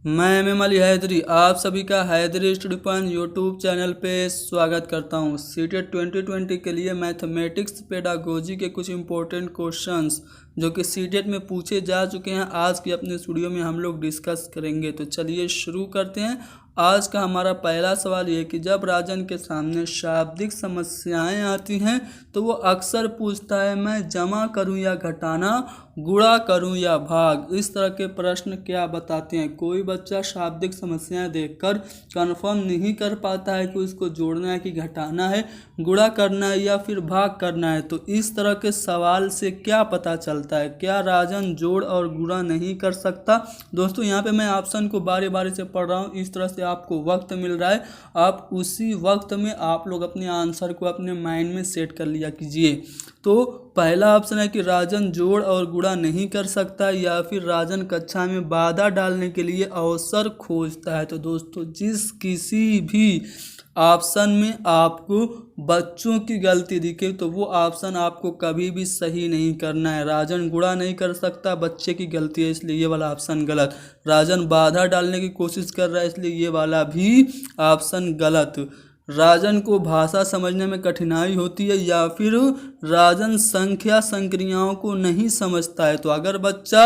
मैं एम अली हैदरी आप सभी का Haidari study point YouTube channel पे स्वागत करता हूँ। सीटेट 2020 के लिए मैथमेटिक्स पेडागोजी के कुछ इंपॉर्टेंट क्वेश्चंस जो कि सीटेट में पूछे जा चुके हैं आज की अपने स्टूडियो में हम लोग डिस्कस करेंगे। तो चलिए शुरू करते हैं। आज का हमारा पहला सवाल ये कि जब राजन के सामने शाब्दिक समस्याएं आती हैं तो वो अक्सर पूछता है मैं जमा करूं या घटाना, गुणा करूं या भाग। इस तरह के प्रश्न क्या बताते हैं? कोई बच्चा शाब्दिक समस्याएं देखकर कंफर्म नहीं कर पाता है कि उसको जोड़ना है कि घटाना है, गुणा करना है या फिर भाग करना है। तो इस तरह के सवाल से क्या पता चलता है? क्या राजन जोड़ और गुणा नहीं कर सकता? दोस्तों यहाँ पे मैं ऑप्शन को बारी बारी से पढ़ रहा हूँ, इस तरह से आपको वक्त मिल रहा है, आप उसी वक्त में आप लोग अपने आंसर को अपने माइंड में सेट कर लिया कीजिए। तो पहला ऑप्शन है कि राजन जोड़ और गुणा नहीं कर सकता या फिर राजन कक्षा में बाधा डालने के लिए अवसर खोजता है। तो दोस्तों जिस किसी भी ऑप्शन में आपको बच्चों की गलती दिखे तो वो ऑप्शन आपको कभी भी सही नहीं करना है। राजन गुणा नहीं कर सकता, बच्चे की गलती है इसलिए ये वाला ऑप्शन गलत। राजन बाधा डालने की कोशिश कर रहा है इसलिए ये वाला भी ऑप्शन गलत। राजन को भाषा समझने में कठिनाई होती है या फिर राजन संख्या संक्रियाओं को नहीं समझता है। तो अगर बच्चा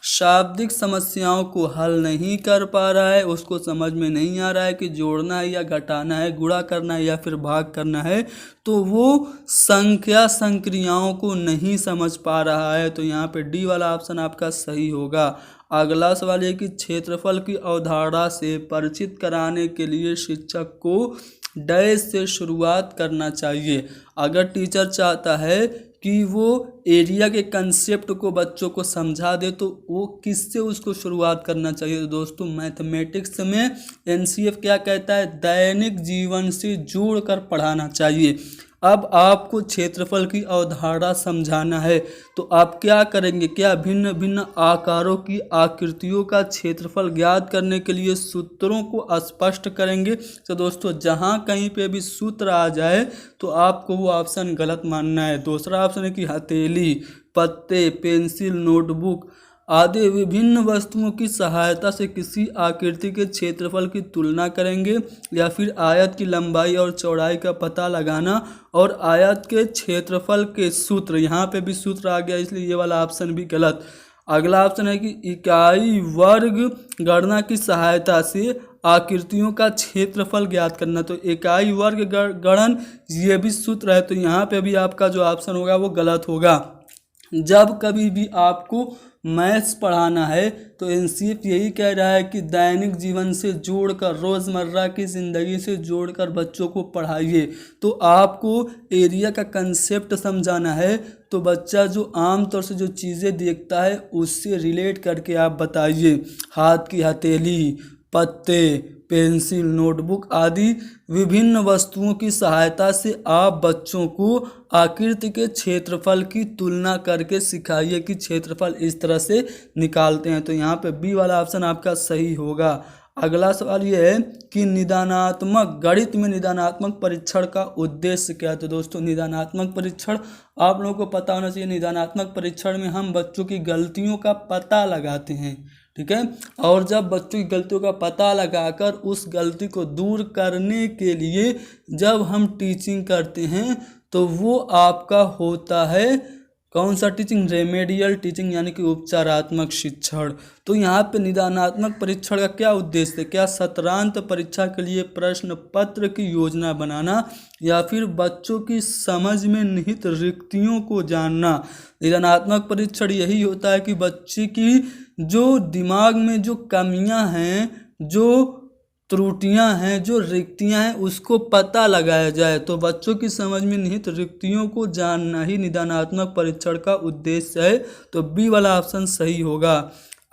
शाब्दिक समस्याओं को हल नहीं कर पा रहा है, उसको समझ में नहीं आ रहा है कि जोड़ना है या घटाना है, गुणा करना है या फिर भाग करना है, तो वो संख्या संक्रियाओं को नहीं समझ पा रहा है। तो यहाँ पे डी वाला ऑप्शन आपका सही होगा। अगला सवाल है कि क्षेत्रफल की अवधारणा से परिचित कराने के लिए शिक्षक को डैश से शुरुआत करना चाहिए। अगर टीचर चाहता है कि वो एरिया के कंसेप्ट को बच्चों को समझा दे तो वो किससे उसको शुरुआत करना चाहिए? तो दोस्तों मैथमेटिक्स में एनसीएफ क्या कहता है? दैनिक जीवन से जोड़कर पढ़ाना चाहिए। अब आपको क्षेत्रफल की अवधारणा समझाना है तो आप क्या करेंगे? क्या भिन्न भिन्न आकारों की आकृतियों का क्षेत्रफल ज्ञात करने के लिए सूत्रों को स्पष्ट करेंगे। तो दोस्तों जहां कहीं पे भी सूत्र आ जाए तो आपको वो ऑप्शन गलत मानना है। दूसरा ऑप्शन है कि हथेली, पत्ते, पेंसिल, नोटबुक आदि विभिन्न वस्तुओं की सहायता से किसी आकृति के क्षेत्रफल की तुलना करेंगे या फिर आयत की लंबाई और चौड़ाई का पता लगाना और आयत के क्षेत्रफल के सूत्र। यहाँ पे भी सूत्र आ गया इसलिए ये वाला ऑप्शन भी गलत। अगला ऑप्शन है कि इकाई वर्ग गणना की सहायता से आकृतियों का क्षेत्रफल ज्ञात करना। तो इकाई वर्ग गणन ये भी सूत्र है, तो यहाँ पे भी आपका जो ऑप्शन होगा वो गलत होगा। जब कभी भी आपको मैथ्स पढ़ाना है तो एनसीएफ यही कह रहा है कि दैनिक जीवन से जोड़कर, रोज़मर्रा की ज़िंदगी से जोड़कर बच्चों को पढ़ाइए। तो आपको एरिया का कंसेप्ट समझाना है तो बच्चा जो आम तौर से जो चीज़ें देखता है उससे रिलेट करके आप बताइए। हाथ की हथेली, पत्ते, पेंसिल, नोटबुक आदि विभिन्न वस्तुओं की सहायता से आप बच्चों को आकृति के क्षेत्रफल की तुलना करके सिखाइए कि क्षेत्रफल इस तरह से निकालते हैं। तो यहाँ पे बी वाला ऑप्शन आपका सही होगा। अगला सवाल ये है कि निदानात्मक गणित में निदानात्मक परीक्षण का उद्देश्य क्या है? तो दोस्तों निदानात्मक परीक्षण आप लोगों को पता होना चाहिए। निदानात्मक परीक्षण में हम बच्चों की गलतियों का पता लगाते हैं, ठीक है, और जब बच्चों की गलतियों का पता लगाकर उस गलती को दूर करने के लिए जब हम टीचिंग करते हैं तो वो आपका होता है कौन सा टीचिंग? रेमेडियल टीचिंग यानी कि उपचारात्मक शिक्षण। तो यहाँ पे निदानात्मक परीक्षण का क्या उद्देश्य है? क्या सत्रांत परीक्षा के लिए प्रश्न पत्र की योजना बनाना या फिर बच्चों की समझ में निहित रिक्तियों को जानना? निदानात्मक परीक्षण यही होता है कि बच्चे की जो दिमाग में जो कमियां हैं, जो त्रुटियां हैं, जो रिक्तियां हैं उसको पता लगाया जाए। तो बच्चों की समझ में निहित रिक्तियों को जानना ही निदानात्मक परीक्षण का उद्देश्य है। तो बी वाला ऑप्शन सही होगा।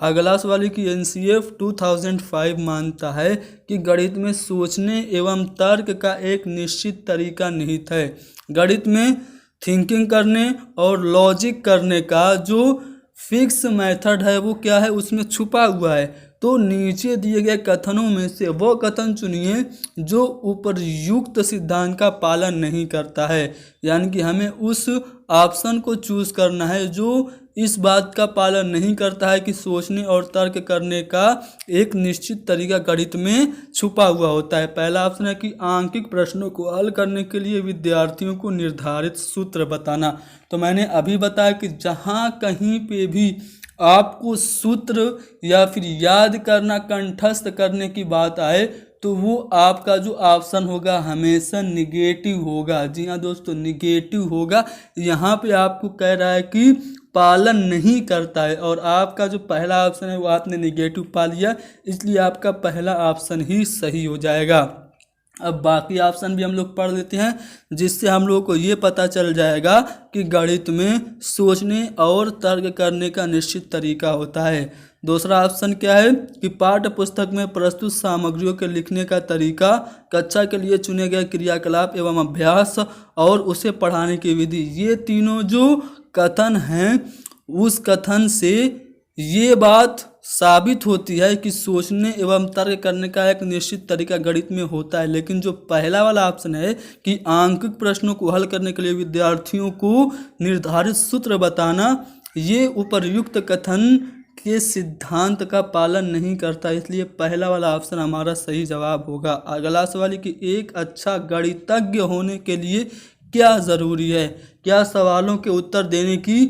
अगला सवाल है कि एनसीएफ 2005 मानता है कि गणित में सोचने एवं तर्क का एक निश्चित तरीका निहित है। गणित में थिंकिंग करने और लॉजिक करने का जो फिक्स मेथड है वो क्या है? उसमें छुपा हुआ है। तो नीचे दिए गए कथनों में से वो कथन चुनिए जो उपर्युक्त सिद्धांत का पालन नहीं करता है। यानी कि हमें उस ऑप्शन को चूज करना है जो इस बात का पालन नहीं करता है कि सोचने और तर्क करने का एक निश्चित तरीका गणित में छुपा हुआ होता है। पहला ऑप्शन है कि आंकिक प्रश्नों को हल करने के लिए विद्यार्थियों को निर्धारित सूत्र बताना। तो मैंने अभी बताया कि जहाँ कहीं पे भी आपको सूत्र या फिर याद करना, कंठस्थ करने की बात आए तो वो आपका जो ऑप्शन होगा हमेशा निगेटिव होगा। जी हाँ दोस्तों, निगेटिव होगा। यहाँ पे आपको कह रहा है कि पालन नहीं करता है और आपका जो पहला ऑप्शन है वो आपने निगेटिव पा लिया, इसलिए आपका पहला ऑप्शन ही सही हो जाएगा। अब बाकी ऑप्शन भी हम लोग पढ़ लेते हैं, जिससे हम लोग को ये पता चल जाएगा कि गणित में सोचने और तर्क करने का निश्चित तरीका होता है। दूसरा ऑप्शन क्या है कि पाठ्य पुस्तक में प्रस्तुत सामग्रियों के लिखने का तरीका, कक्षा के लिए चुने गए क्रियाकलाप एवं अभ्यास और उसे पढ़ाने की विधि। ये तीनों जो कथन हैं उस कथन से ये बात साबित होती है कि सोचने एवं तर्क करने का एक निश्चित तरीका गणित में होता है। लेकिन जो पहला वाला ऑप्शन है कि आंकिक प्रश्नों को हल करने के लिए विद्यार्थियों को निर्धारित सूत्र बताना, ये उपर्युक्त कथन के सिद्धांत का पालन नहीं करता, इसलिए पहला वाला ऑप्शन हमारा सही जवाब होगा। अगला सवाल है कि एक अच्छा गणितज्ञ होने के लिए क्या ज़रूरी है। क्या सवालों के उत्तर देने की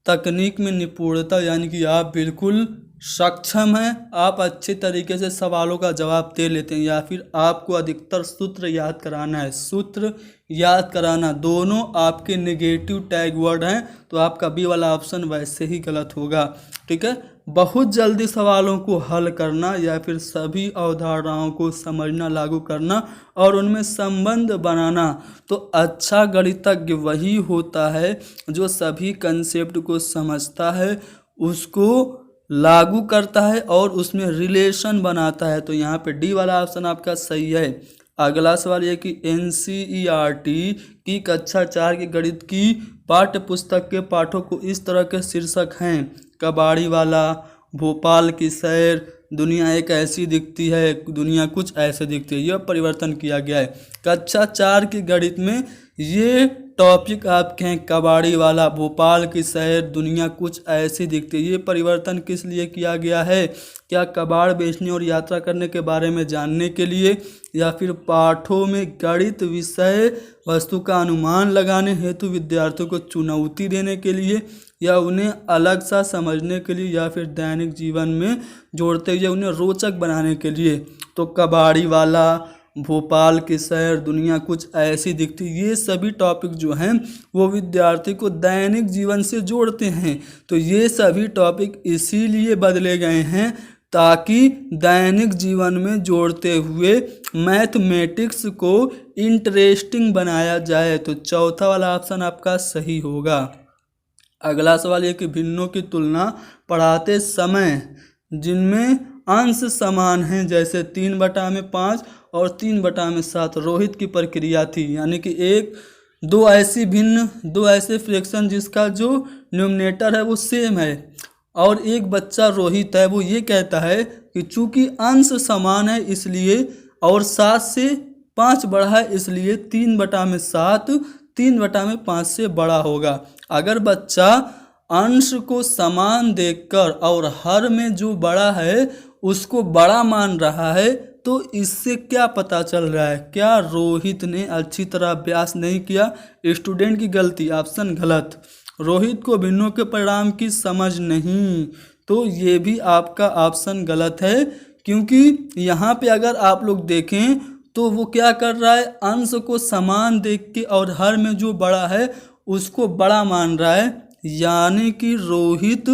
तकनीक में निपुणता, यानी कि आप बिल्कुल सक्षम हैं, आप अच्छे तरीके से सवालों का जवाब दे लेते हैं, या फिर आपको अधिकतर सूत्र याद कराना है। सूत्र याद कराना दोनों आपके नेगेटिव टैग वर्ड हैं, तो आपका बी वाला ऑप्शन वैसे ही गलत होगा। ठीक है, बहुत जल्दी सवालों को हल करना या फिर सभी अवधारणाओं को समझना, लागू करना और उनमें संबंध बनाना। तो अच्छा गणितज्ञ वही होता है जो सभी कंसेप्ट को समझता है, उसको लागू करता है और उसमें रिलेशन बनाता है। तो यहाँ पे डी वाला ऑप्शन आपका सही है। अगला सवाल ये कि NCERT की कक्षा 4 की गणित की पाठ्य पुस्तक के पाठों को इस तरह के शीर्षक हैं: कबाड़ी वाला, भोपाल की सैर, दुनिया एक ऐसी दिखती है, दुनिया कुछ ऐसे दिखती है। यह परिवर्तन किया गया है। कक्षा 4 की गणित में ये टॉपिक आपके हैं: कबाड़ी वाला, भोपाल की शहर, दुनिया कुछ ऐसी दिखती है। ये परिवर्तन किस लिए किया गया है? क्या कबाड़ बेचने और यात्रा करने के बारे में जानने के लिए, या फिर पाठों में गणित विषय वस्तु का अनुमान लगाने हेतु विद्यार्थियों को चुनौती देने के लिए, या उन्हें अलग सा समझने के लिए, या फिर दैनिक जीवन में जोड़ते हुए उन्हें रोचक बनाने के लिए? तो कबाड़ी वाला, भोपाल की शहर, दुनिया कुछ ऐसी दिखती, ये सभी टॉपिक जो हैं वो विद्यार्थी को दैनिक जीवन से जोड़ते हैं। तो ये सभी टॉपिक इसीलिए बदले गए हैं ताकि दैनिक जीवन में जोड़ते हुए मैथमेटिक्स को इंटरेस्टिंग बनाया जाए। तो चौथा वाला ऑप्शन आपका सही होगा। अगला सवाल ये कि भिन्नों की तुलना पढ़ाते समय जिनमें अंश समान हैं, जैसे 3/5 और 3/7, रोहित की प्रक्रिया थी। यानी कि दो ऐसे फ्रैक्शन जिसका जो न्यूमरेटर है वो सेम है, और एक बच्चा रोहित है, वो ये कहता है कि चूंकि अंश समान है इसलिए, और 7 से 5 बड़ा है इसलिए 3/7 3/5 से बड़ा होगा। अगर बच्चा अंश को समान देखकर और हर में जो बड़ा है उसको बड़ा मान रहा है, तो इससे क्या पता चल रहा है? क्या रोहित ने अच्छी तरह अभ्यास नहीं किया? स्टूडेंट की गलती, ऑप्शन गलत। रोहित को भिन्नों के परिणाम की समझ नहीं, तो ये भी आपका ऑप्शन गलत है, क्योंकि यहाँ पे अगर आप लोग देखें तो वो क्या कर रहा है, अंश को समान देख के और हर में जो बड़ा है उसको बड़ा मान रहा है। यानी कि रोहित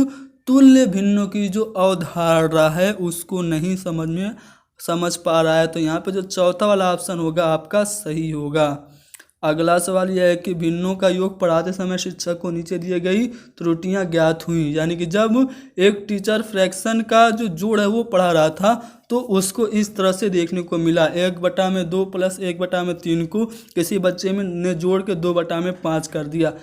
तुल्य भिन्नों की जो अवधारणा है उसको नहीं समझ पा रहा है। तो यहाँ पे जो चौथा वाला ऑप्शन होगा आपका सही होगा। अगला सवाल यह है कि भिन्नों का योग पढ़ाते समय शिक्षक को नीचे दिए गई त्रुटियां ज्ञात हुई। यानी कि जब एक टीचर फ्रैक्शन का जो जोड़ है वो पढ़ा रहा था तो उसको इस तरह से देखने को मिला: 1/2 + 1/3 को किसी बच्चे ने जोड़ के 2/5 कर दिया।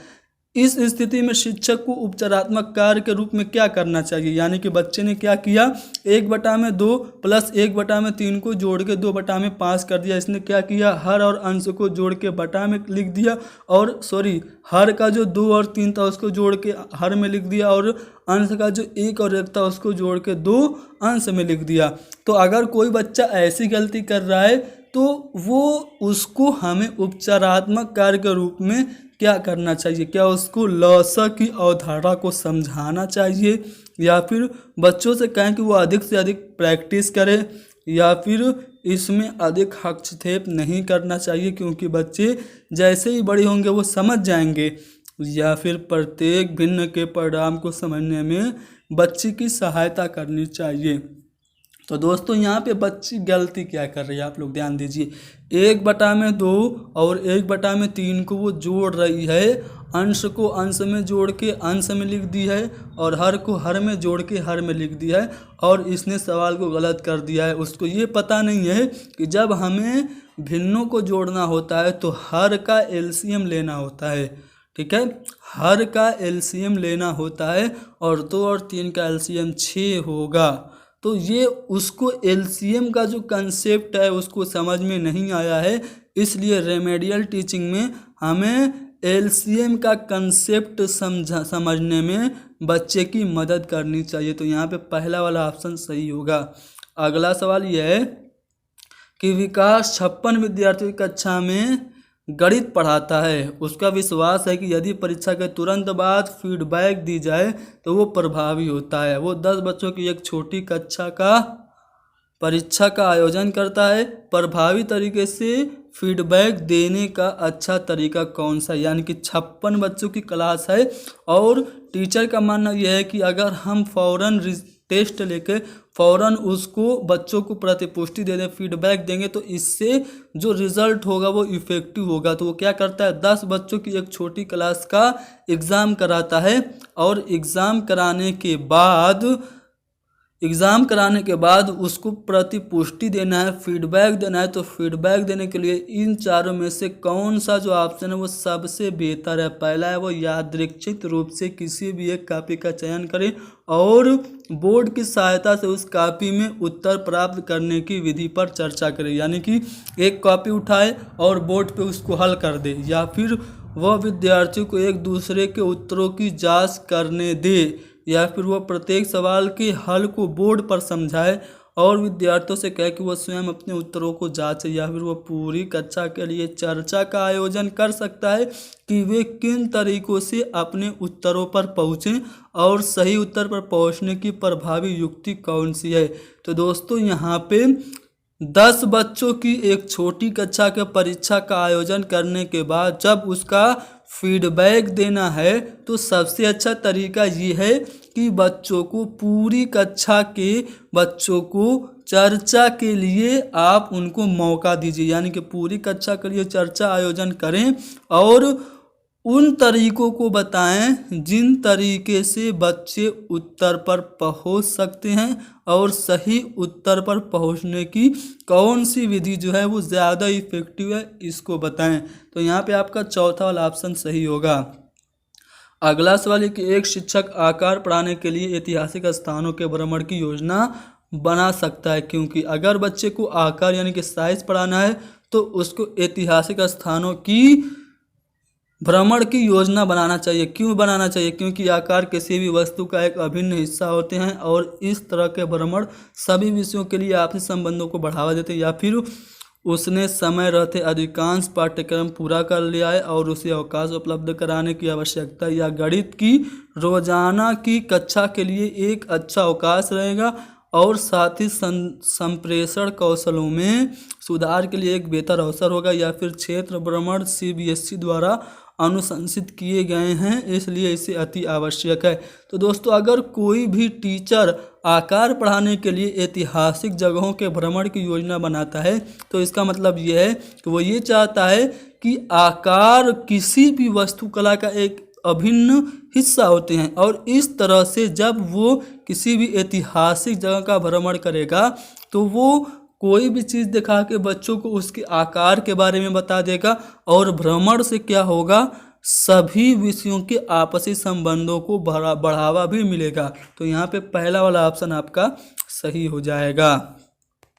इस स्थिति में शिक्षक को उपचारात्मक कार्य के रूप में क्या करना चाहिए, यानी कि बच्चे ने क्या किया, 1/2 प्लस 1/3 को जोड़ के 2/5 कर दिया। इसने क्या किया, हर और अंश को जोड़ के बटा में लिख दिया, और हर का जो 2 और 3 था उसको जोड़ के हर में लिख दिया, और अंश का जो 1 और 1 था उसको जोड़ के 2 अंश में लिख दिया। तो अगर कोई बच्चा ऐसी गलती कर रहा है तो उसको हमें उपचारात्मक कार्य के रूप में क्या करना चाहिए, क्या उसको लॉसा की अवधारणा को समझाना चाहिए, या फिर बच्चों से कहें कि वो अधिक से अधिक प्रैक्टिस करे, या फिर इसमें अधिक हस्तक्षेप नहीं करना चाहिए क्योंकि बच्चे जैसे ही बड़े होंगे वो समझ जाएंगे, या फिर प्रत्येक भिन्न के परिणाम को समझने में बच्चे की सहायता करनी चाहिए। तो दोस्तों यहाँ पे बच्ची गलती क्या कर रही है, आप लोग ध्यान दीजिए। 1/2 और 1/3 को वो जोड़ रही है, अंश को अंश में जोड़ के अंश में लिख दी है, और हर को हर में जोड़ के हर में लिख दिया है, और इसने सवाल को गलत कर दिया है। उसको ये पता नहीं है कि जब हमें भिन्नों को जोड़ना होता है तो हर का एलसीएम लेना होता है, ठीक है, हर का एलसीएम लेना होता है, और 2 और 3 का एलसीएम 6 होगा। तो ये उसको एलसीएम का जो कंसेप्ट है उसको समझ में नहीं आया है, इसलिए रेमेडियल टीचिंग में हमें एलसीएम का कंसेप्ट समझने में बच्चे की मदद करनी चाहिए। तो यहाँ पे पहला वाला ऑप्शन सही होगा। अगला सवाल यह है कि विकास 56 विद्यार्थियों की कक्षा में गणित पढ़ाता है। उसका विश्वास है कि यदि परीक्षा के तुरंत बाद फीडबैक दी जाए तो वो प्रभावी होता है। वो 10 बच्चों की एक छोटी कक्षा का परीक्षा का आयोजन करता है। प्रभावी तरीके से फीडबैक देने का अच्छा तरीका कौन सा, यानी कि 56 बच्चों की क्लास है, और टीचर का मानना यह है कि अगर हम फ़ौरन टेस्ट लेके फ़ौरन उसको बच्चों को प्रतिपुष्टि दे दें, फीडबैक देंगे, तो इससे जो रिज़ल्ट होगा वो इफ़ेक्टिव होगा। तो वो क्या करता है, 10 बच्चों की एक छोटी क्लास का एग्ज़ाम कराता है, और एग्ज़ाम कराने के बाद उसको प्रतिपुष्टि देना है, फीडबैक देना है। तो फीडबैक देने के लिए इन चारों में से कौन सा जो ऑप्शन है वो सबसे बेहतर है। पहला है वो यादृच्छिक रूप से किसी भी एक कॉपी का चयन करें और बोर्ड की सहायता से उस कॉपी में उत्तर प्राप्त करने की विधि पर चर्चा करें, यानी कि एक कॉपी उठाए और बोर्ड पे उसको हल कर दे, या फिर वह विद्यार्थियों को एक दूसरे के उत्तरों की जांच करने दे, या फिर वह प्रत्येक सवाल के हल को बोर्ड पर समझाए और विद्यार्थियों से कहे कि वह स्वयं अपने उत्तरों को जांचे, या फिर वह पूरी कक्षा के लिए चर्चा का आयोजन कर सकता है कि वे किन तरीकों से अपने उत्तरों पर पहुँचें और सही उत्तर पर पहुँचने की प्रभावी युक्ति कौन सी है। तो दोस्तों यहाँ पे 10 बच्चों की एक छोटी कक्षा के परीक्षा का आयोजन करने के बाद जब उसका फीडबैक देना है तो सबसे अच्छा तरीका ये है कि बच्चों को, पूरी कक्षा के बच्चों को चर्चा के लिए आप उनको मौका दीजिए, यानी कि पूरी कक्षा के लिए चर्चा आयोजन करें और उन तरीकों को बताएं जिन तरीके से बच्चे उत्तर पर पहुंच सकते हैं, और सही उत्तर पर पहुंचने की कौन सी विधि जो है वो ज़्यादा इफेक्टिव है, इसको बताएं। तो यहाँ पे आपका चौथा वाला ऑप्शन सही होगा। अगला सवाल है कि एक शिक्षक आकार पढ़ाने के लिए ऐतिहासिक स्थानों के भ्रमण की योजना बना सकता है, क्योंकि अगर बच्चे को आकार यानी कि साइज पढ़ाना है तो उसको ऐतिहासिक स्थानों की भ्रमण की योजना बनाना चाहिए। क्यों बनाना चाहिए? क्योंकि आकार किसी भी वस्तु का एक अभिन्न हिस्सा होते हैं और इस तरह के भ्रमण सभी विषयों के लिए आपसी संबंधों को बढ़ावा देते हैं, या फिर उसने समय रहते अधिकांश पाठ्यक्रम पूरा कर लिया है और उसे अवकाश उपलब्ध कराने की आवश्यकता, या गणित की रोजाना की कक्षा के लिए एक अच्छा अवकाश रहेगा और साथ ही संप्रेषण कौशलों में सुधार के लिए एक बेहतर अवसर होगा, या फिर क्षेत्र भ्रमण CBSE द्वारा अनुशंसित किए गए हैं, इसलिए इसे अति आवश्यक है। तो दोस्तों अगर कोई भी टीचर आकार पढ़ाने के लिए ऐतिहासिक जगहों के भ्रमण की योजना बनाता है तो इसका मतलब यह है कि वो ये चाहता है कि आकार किसी भी वास्तुकला का एक अभिन्न हिस्सा होते हैं, और इस तरह से जब वो किसी भी ऐतिहासिक जगह का भ्रमण करेगा तो वो कोई भी चीज़ दिखा के बच्चों को उसके आकार के बारे में बता देगा, और भ्रमण से क्या होगा, सभी विषयों के आपसी संबंधों को बढ़ावा भी मिलेगा। तो यहाँ पे पहला वाला ऑप्शन आपका सही हो जाएगा।